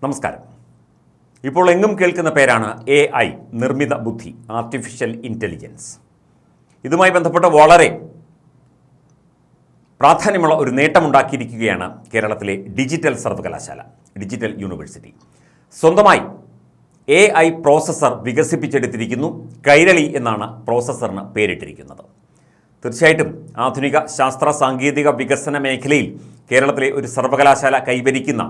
നമസ്കാരം. ഇപ്പോൾ എങ്ങും കേൾക്കുന്ന പേരാണ് AI, നിർമ്മിത ബുദ്ധി, ആർട്ടിഫിഷ്യൽ ഇൻ്റലിജൻസ്. ഇതുമായി ബന്ധപ്പെട്ട് വളരെ പ്രാധാന്യമുള്ള ഒരു നേട്ടമുണ്ടാക്കിയിരിക്കുകയാണ് കേരളത്തിലെ ഡിജിറ്റൽ സർവകലാശാല, ഡിജിറ്റൽ യൂണിവേഴ്സിറ്റി. സ്വന്തമായി AI പ്രോസസ്സർ വികസിപ്പിച്ചെടുത്തിരിക്കുന്നു. കൈരളി എന്നാണ് പ്രോസസ്സറിന് പേരിട്ടിരിക്കുന്നത്. തീർച്ചയായിട്ടും ആധുനിക ശാസ്ത്ര സാങ്കേതിക വികസന മേഖലയിൽ കേരളത്തിലെ ഒരു സർവകലാശാല കൈവരിക്കുന്ന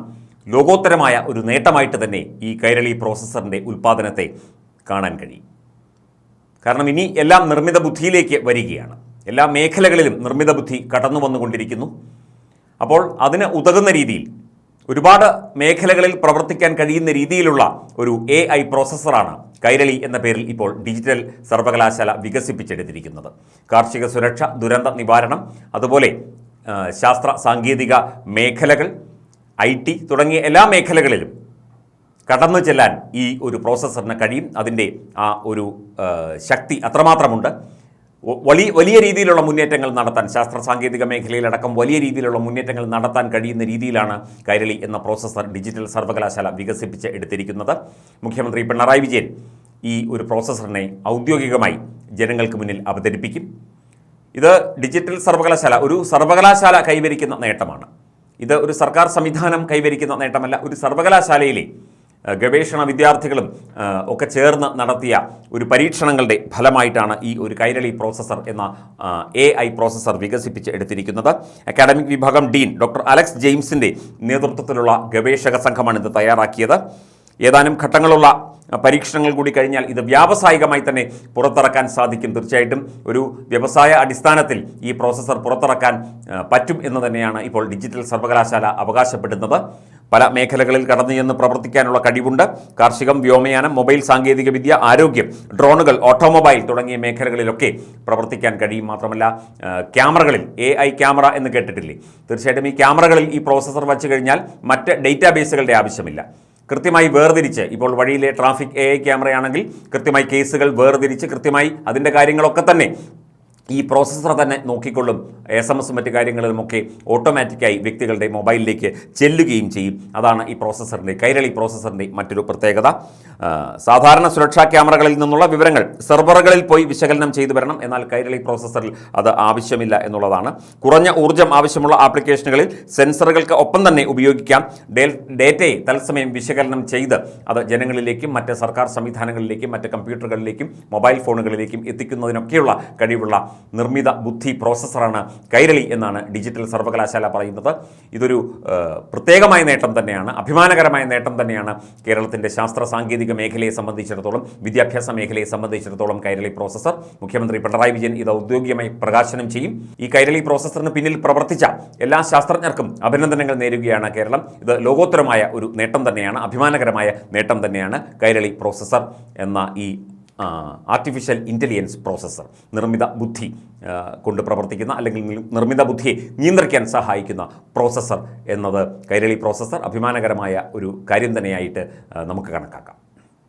ലോകോത്തരമായ ഒരു നേട്ടമായിട്ട് തന്നെ ഈ കൈരളി പ്രോസസ്സറിൻ്റെ ഉൽപ്പാദനത്തെ കാണാൻ കഴിയും. കാരണം ഇനി എല്ലാം നിർമ്മിത ബുദ്ധിയിലേക്ക് വരികയാണ്. എല്ലാ മേഖലകളിലും നിർമ്മിത ബുദ്ധി കടന്നു വന്നുകൊണ്ടിരിക്കുന്നു. അപ്പോൾ അതിന് ഉതകുന്ന രീതിയിൽ ഒരുപാട് മേഖലകളിൽ പ്രവർത്തിക്കാൻ കഴിയുന്ന രീതിയിലുള്ള ഒരു AI പ്രോസസ്സറാണ് കൈരളി എന്ന പേരിൽ ഇപ്പോൾ ഡിജിറ്റൽ സർവകലാശാല വികസിപ്പിച്ചെടുത്തിരിക്കുന്നത്. കാർഷിക സുരക്ഷ, ദുരന്ത നിവാരണം, അതുപോലെ ശാസ്ത്ര സാങ്കേതിക മേഖലകൾ, IT തുടങ്ങിയ എല്ലാ മേഖലകളിലും കടന്നു ചെല്ലാൻ ഈ ഒരു പ്രോസസ്സറിന് കഴിയും. അതിൻ്റെ ആ ഒരു ശക്തി അത്രമാത്രമുണ്ട്. വലിയ രീതിയിലുള്ള മുന്നേറ്റങ്ങൾ നടത്താൻ, ശാസ്ത്ര സാങ്കേതിക മേഖലയിലടക്കം വലിയ രീതിയിലുള്ള മുന്നേറ്റങ്ങൾ നടത്താൻ കഴിയുന്ന രീതിയിലാണ് കൈരളി എന്ന പ്രോസസ്സർ ഡിജിറ്റൽ സർവകലാശാല വികസിപ്പിച്ച് എടുത്തിരിക്കുന്നത്. മുഖ്യമന്ത്രി പിണറായി വിജയൻ ഈ ഒരു പ്രോസസ്സറിനെ ഔദ്യോഗികമായി ജനങ്ങൾക്ക് മുന്നിൽ അവതരിപ്പിക്കും. ഇത് ഡിജിറ്റൽ സർവകലാശാല, ഒരു സർവകലാശാല കൈവരിക്കുന്ന നേട്ടമാണ്. ഇത് ഒരു സർക്കാർ സംവിധാനം കൈവരിക്കുന്ന നേട്ടമല്ല. ഒരു സർവകലാശാലയിലെ ഗവേഷണ വിദ്യാർത്ഥികളും ഒക്കെ ചേർന്ന് നടത്തിയ ഒരു പരീക്ഷണങ്ങളുടെ ഫലമായിട്ടാണ് ഈ ഒരു കൈരളി പ്രോസസ്സർ എന്ന AI പ്രോസസ്സർ വികസിപ്പിച്ച് എടുത്തിരിക്കുന്നത്. അക്കാഡമിക് വിഭാഗം ഡീൻ ഡോക്ടർ അലക്സ് ജെയിംസിൻ്റെ നേതൃത്വത്തിലുള്ള ഗവേഷക സംഘമാണ് ഇത് തയ്യാറാക്കിയത്. ഏതാനും ഘട്ടങ്ങളുള്ള പരീക്ഷണങ്ങൾ കൂടി കഴിഞ്ഞാൽ ഇത് വ്യാവസായികമായി തന്നെ പുറത്തിറക്കാൻ സാധിക്കും. തീർച്ചയായിട്ടും ഒരു വ്യവസായ അടിസ്ഥാനത്തിൽ ഈ പ്രോസസ്സർ പുറത്തിറക്കാൻ പറ്റും എന്ന് തന്നെയാണ് ഇപ്പോൾ ഡിജിറ്റൽ സർവകലാശാല അവകാശപ്പെടുന്നത്. പല മേഖലകളിൽ കടന്നു ചെന്ന് പ്രവർത്തിക്കാനുള്ള കഴിവുണ്ട്. കാർഷികം, വ്യോമയാനം, മൊബൈൽ സാങ്കേതികവിദ്യ, ആരോഗ്യം, ഡ്രോണുകൾ, ഓട്ടോമൊബൈൽ തുടങ്ങിയ മേഖലകളിലൊക്കെ പ്രവർത്തിക്കാൻ കഴിയും. മാത്രമല്ല ക്യാമറകളിൽ AI ക്യാമറ എന്ന് കേട്ടിട്ടില്ലേ? തീർച്ചയായിട്ടും ഈ ക്യാമറകളിൽ ഈ പ്രോസസ്സർ വച്ചു കഴിഞ്ഞാൽ മറ്റ് ഡേറ്റാബേസുകളുടെ ആവശ്യമില്ല. കൃത്യമായി വേർതിരിച്ച്, ഇപ്പോൾ വഴിയിലെ ട്രാഫിക് AI ക്യാമറയാണെങ്കിൽ കൃത്യമായി കേസുകൾ വേർതിരിച്ച് കൃത്യമായി അതിൻ്റെ കാര്യങ്ങളൊക്കെ തന്നെ ഈ പ്രോസസ്സർ തന്നെ നോക്കിക്കൊള്ളും. SMS മറ്റ് കാര്യങ്ങളിലുമൊക്കെ ഓട്ടോമാറ്റിക്കായി വ്യക്തികളുടെ മൊബൈലിലേക്ക് ചെല്ലുകയും ചെയ്യും. അതാണ് ഈ പ്രോസസ്സറിൻ്റെ, കൈരളി പ്രോസസ്സറിൻ്റെ മറ്റൊരു പ്രത്യേകത. സാധാരണ സുരക്ഷാ ക്യാമറകളിൽ നിന്നുള്ള വിവരങ്ങൾ സെർവറുകളിൽ പോയി വിശകലനം ചെയ്തു വരണം. എന്നാൽ കൈരളി പ്രോസസ്സറിൽ അത് ആവശ്യമില്ല എന്നുള്ളതാണ്. കുറഞ്ഞ ഊർജ്ജം ആവശ്യമുള്ള ആപ്ലിക്കേഷനുകളിൽ സെൻസറുകൾക്ക് ഒപ്പം തന്നെ ഉപയോഗിക്കാം. ഡേറ്റയെ തത്സമയം വിശകലനം ചെയ്ത് അത് ജനങ്ങളിലേക്കും മറ്റ് സർക്കാർ സംവിധാനങ്ങളിലേക്കും മറ്റ് കമ്പ്യൂട്ടറുകളിലേക്കും മൊബൈൽ ഫോണുകളിലേക്കും എത്തിക്കുന്നതിനൊക്കെയുള്ള കഴിവുള്ള നിർമ്മിത ബുദ്ധി പ്രോസസ്സറാണ് കൈരളി എന്നാണ് ഡിജിറ്റൽ സർവകലാശാല പറയുന്നത്. ഇതൊരു പ്രത്യേകമായ നേട്ടം തന്നെയാണ്, അഭിമാനകരമായ നേട്ടം തന്നെയാണ് കേരളത്തിൻ്റെ ശാസ്ത്ര സാങ്കേതിക മേഖലയെ സംബന്ധിച്ചിടത്തോളം, വിദ്യാഭ്യാസ മേഖലയെ സംബന്ധിച്ചിടത്തോളം കൈരളി പ്രോസസ്സർ. മുഖ്യമന്ത്രി പിണറായി വിജയൻ ഇത് ഔദ്യോഗികമായി പ്രകാശനം ചെയ്യും. ഈ കൈരളി പ്രോസസ്സറിന് പിന്നിൽ പ്രവർത്തിച്ച എല്ലാ ശാസ്ത്രജ്ഞർക്കും അഭിനന്ദനങ്ങൾ നേരുകയാണ് കേരളം. ഇത് ലോകോത്തരമായ ഒരു നേട്ടം തന്നെയാണ്, അഭിമാനകരമായ നേട്ടം തന്നെയാണ് കൈരളി പ്രോസസ്സർ എന്ന ഈ ആർട്ടിഫിഷ്യൽ ഇൻ്റലിജൻസ് പ്രോസസ്സർ. നിർമ്മിത ബുദ്ധി കൊണ്ട് പ്രവർത്തിക്കുന്ന, അല്ലെങ്കിൽ നിർമ്മിത ബുദ്ധിയെ നിയന്ത്രിക്കാൻ സഹായിക്കുന്ന പ്രോസസ്സർ എന്നത് കൈരളി പ്രോസസ്സർ അഭിമാനകരമായ ഒരു കാര്യം തന്നെയായിട്ട് നമുക്ക് കണക്കാക്കാം.